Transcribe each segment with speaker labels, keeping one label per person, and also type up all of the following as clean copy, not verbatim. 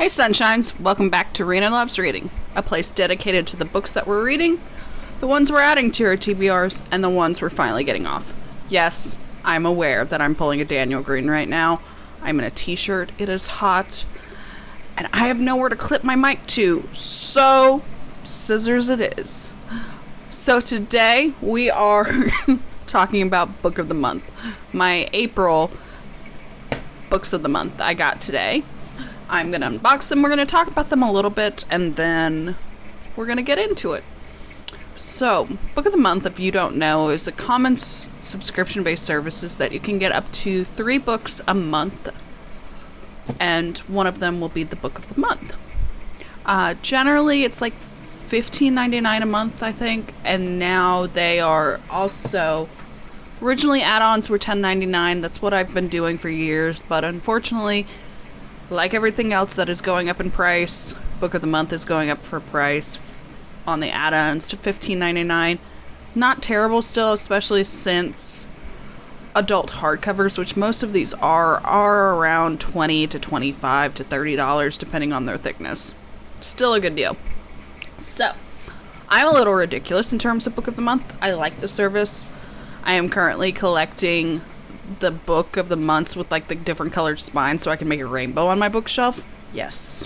Speaker 1: Hey Sunshines, welcome back to Rena Loves Reading, a place dedicated to the books that we're reading, the ones we're adding to our TBRs, and the ones we're finally getting off. Yes, I'm aware that I'm pulling a Daniel Green right now. I'm in a t-shirt, it is hot, and I have nowhere to clip my mic to, so scissors it is. So today we are talking about Book of the Month. My April books of the month I got today. I'm going to unbox them, we're going to talk about them a little bit, and then we're going to get into it. So, Book of the Month, if you don't know, is a common subscription-based services that you can get up to 3 books a month, and one of them will be the Book of the Month. Generally, it's like $15.99 a month, I think, and now they are also... Originally, add-ons were $10.99. That's what I've been doing for years, but unfortunately... Like everything else that is going up in price, Book of the Month is going up for price on the add-ons to $15.99. Not terrible still, especially since adult hardcovers, which most of these are around $20 to $25 to $30, depending on their thickness. Still a good deal. So, I'm a little ridiculous in terms of Book of the Month. I like the service. I am currently collecting the Book of the Months with like the different colored spines so I can make a rainbow on my bookshelf. Yes.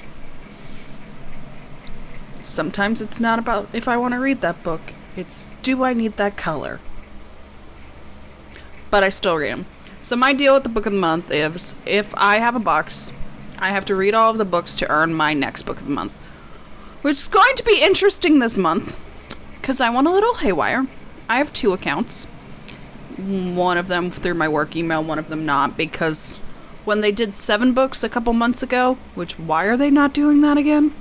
Speaker 1: Sometimes it's not about if I want to read that book. It's do I need that color? But I still read them. So my deal with the Book of the Month is if I have a box, I have to read all of the books to earn my next Book of the Month. Which is going to be interesting this month because I went a little haywire. I have 2 accounts. One of them through my work email, one of them not, because when they did 7 books a couple months ago, which why are they not doing that again?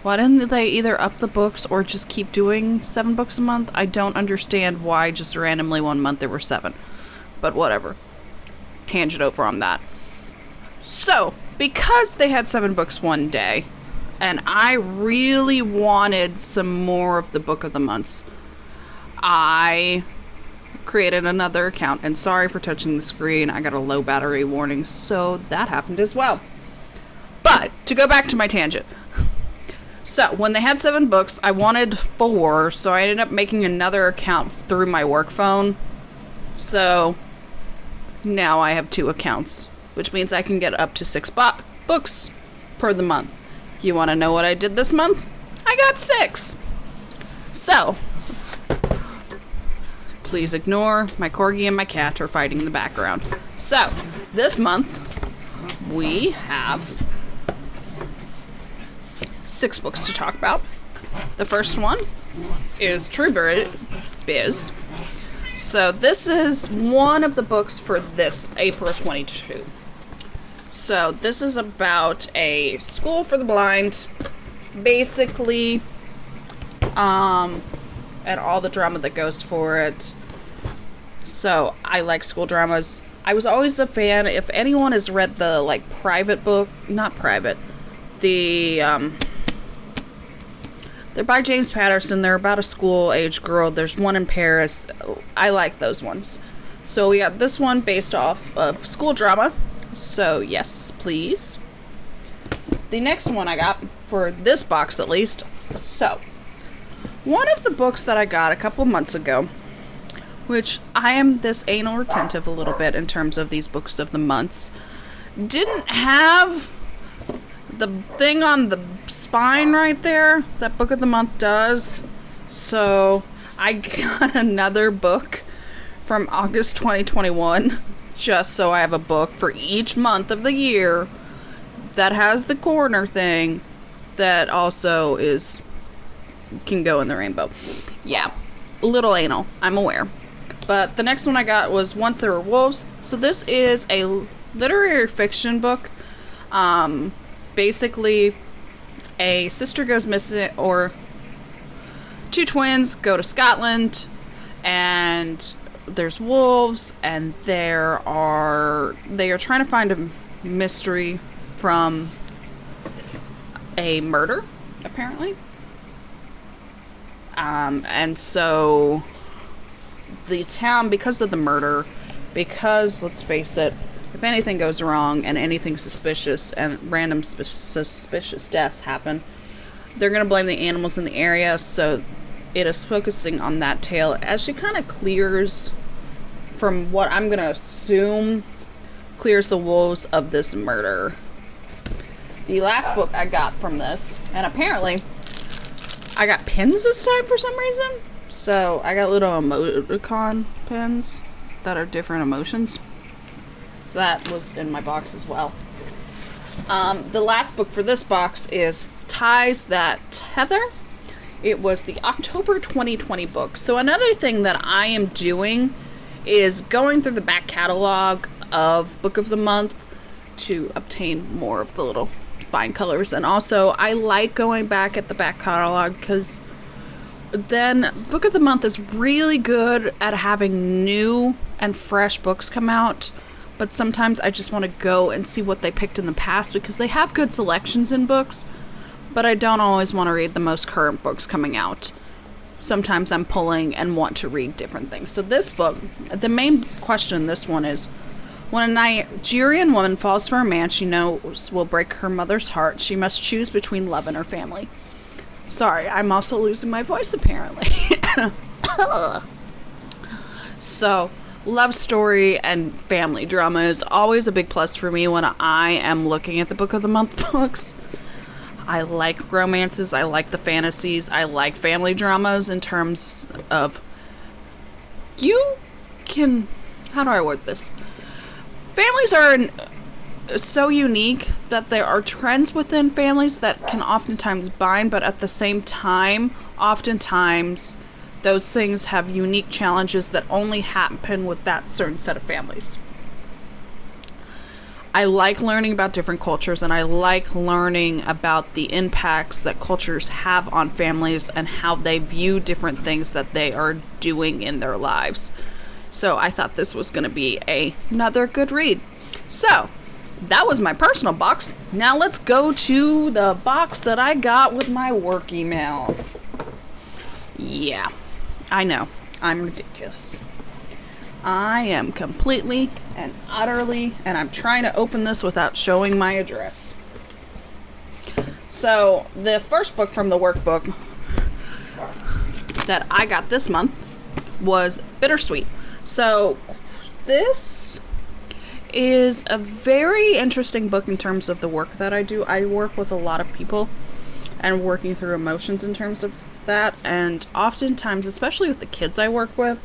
Speaker 1: Why didn't they either up the books or just keep doing 7 books a month? I don't understand why just randomly one month there were 7. But whatever. Tangent over on that. So, because they had 7 books one day, and I really wanted some more of the Book of the Months, I created another account, and sorry for touching the screen, I got a low battery warning, so that happened as well. But, to go back to my tangent. So, when they had 7 books, I wanted 4, so I ended up making another account through my work phone. So, now I have 2 accounts, which means I can get up to 6 books per the month. You want to know what I did this month? I got 6! So, please ignore my corgi and my cat are fighting in the background. So, this month, we have 6 books to talk about. The first one is True Biz. So, this is one of the books for this April 22. So, this is about a school for the blind. Basically, and all the drama that goes for it. So, I like school dramas. I was always a fan, if anyone has read the, like, private book, not private, they're by James Patterson, they're about a school-age girl, there's one in Paris, I like those ones. So, we got this one based off of school drama, so yes, please. The next one I got, for this box at least, so, one of the books that I got a couple months ago, which I am this anal retentive a little bit in terms of these books of the months, didn't have the thing on the spine right there that Book of the Month does. So I got another book from August 2021 just so I have a book for each month of the year that has the corner thing that also can go in the rainbow. Yeah, a little anal, I'm aware. But the next one I got was Once There Were Wolves. So this is a literary fiction book. Basically, a sister goes missing, or 2 twins go to Scotland, and there's wolves, and they are trying to find a mystery from a murder, apparently. And so the town, because of the murder, because, let's face it, if anything goes wrong and anything suspicious and random suspicious deaths happen, they're going to blame the animals in the area. So it is focusing on that tale as she kind of clears, from what I'm going to assume, clears the wolves of this murder. The last book I got from this, and apparently I got pins this time for some reason. So I got little emoticon pins that are different emotions. So that was in my box as well. The last book for this box is Ties That Tether. It was the October 2020 book. So another thing that I am doing is going through the back catalog of Book of the Month to obtain more of the little spine colors. And also, I like going back at the back catalog because then Book of the Month is really good at having new and fresh books come out. But sometimes I just want to go and see what they picked in the past because they have good selections in books. But I don't always want to read the most current books coming out. Sometimes I'm pulling and want to read different things. So this book, the main question in this one is, when a Nigerian woman falls for a man she knows will break her mother's heart, she must choose between love and her family. Sorry, I'm also losing my voice apparently. So, love story and family drama is always a big plus for me when I am looking at the Book of the Month books. I like romances, I like the fantasies, I like family dramas in terms of, you can, how do I word this? Families are so unique that there are trends within families that can oftentimes bind, but at the same time, oftentimes, those things have unique challenges that only happen with that certain set of families. I like learning about different cultures, and I like learning about the impacts that cultures have on families and how they view different things that they are doing in their lives. So I thought this was going to be another good read. So that was my personal box. Now let's go to the box that I got with my work email. Yeah, I know. I'm ridiculous. I am completely and utterly, and I'm trying to open this without showing my address. So, the first book from the workbook that I got this month was Bittersweet. So, this is a very interesting book in terms of the work that I do. I work with a lot of people and working through emotions in terms of that, and oftentimes, especially with the kids I work with,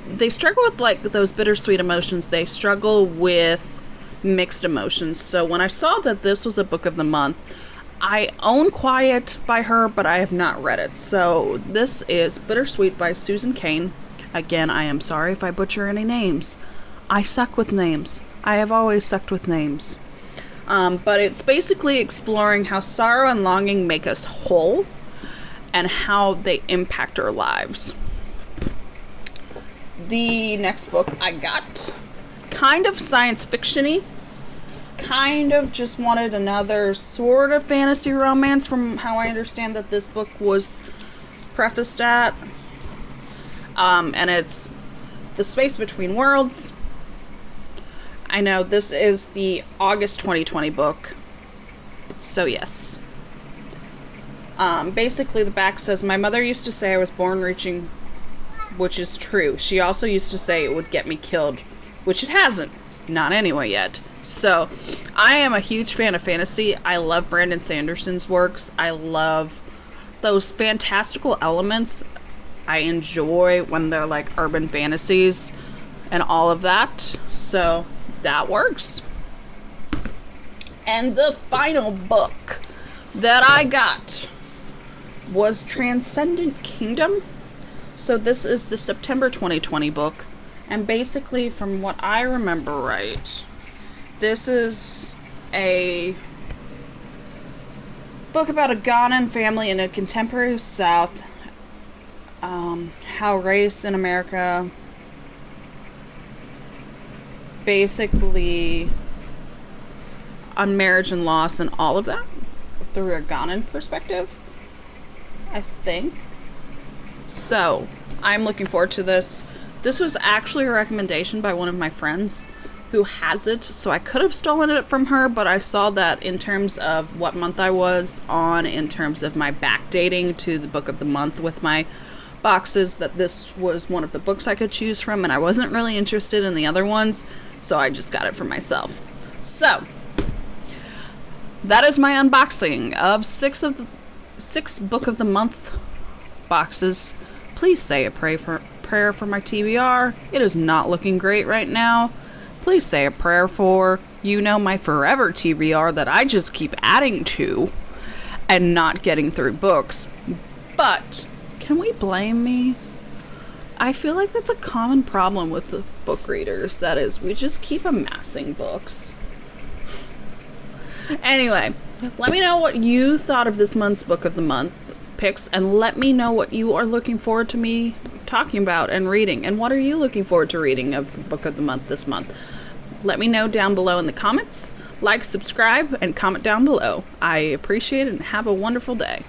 Speaker 1: they struggle with like those bittersweet emotions. They struggle with mixed emotions. So when I saw that this was a Book of the Month, I own Quiet by her, but I have not read it. So this is Bittersweet by Susan Cain. Again, I am sorry if I butcher any names. I suck with names. I have always sucked with names. But it's basically exploring how sorrow and longing make us whole and how they impact our lives. The next book I got, kind of science fiction-y, kind of just wanted another sort of fantasy romance from how I understand that this book was prefaced at. And it's The Space Between Worlds. I know this is the August 2020 book, so yes. Basically the back says, my mother used to say I was born reaching, which is true. She also used to say it would get me killed, which it hasn't. Not anyway yet. So, I am a huge fan of fantasy. I love Brandon Sanderson's works. I love those fantastical elements. I enjoy when they're like urban fantasies and all of that. So, that works. And the final book that I got was Transcendent Kingdom. So this is the September 2020 book, and basically from what I remember right, this is a book about a Ghanaian family in a contemporary South, how race in America basically on marriage and loss and all of that through a Ghanaian perspective, I think. So, I'm looking forward to this. This was actually a recommendation by one of my friends who has it, so I could have stolen it from her, but I saw that in terms of what month I was on, in terms of my backdating to the book of the month with my boxes, that this was one of the books I could choose from, and I wasn't really interested in the other ones, so I just got it for myself. So, that is my unboxing of six book of the month boxes. Please say a prayer for my TBR. It is not looking great right now. Please say a prayer for, my forever TBR that I just keep adding to and not getting through books. But, can we blame me? I feel like that's a common problem with the book readers. That is, we just keep amassing books. Anyway, let me know what you thought of this month's book of the month picks, and let me know what you are looking forward to me talking about and reading, and what are you looking forward to reading of the book of the month this month. Let me know down below in the comments. Like, subscribe, and comment down below. I appreciate it, and have a wonderful day.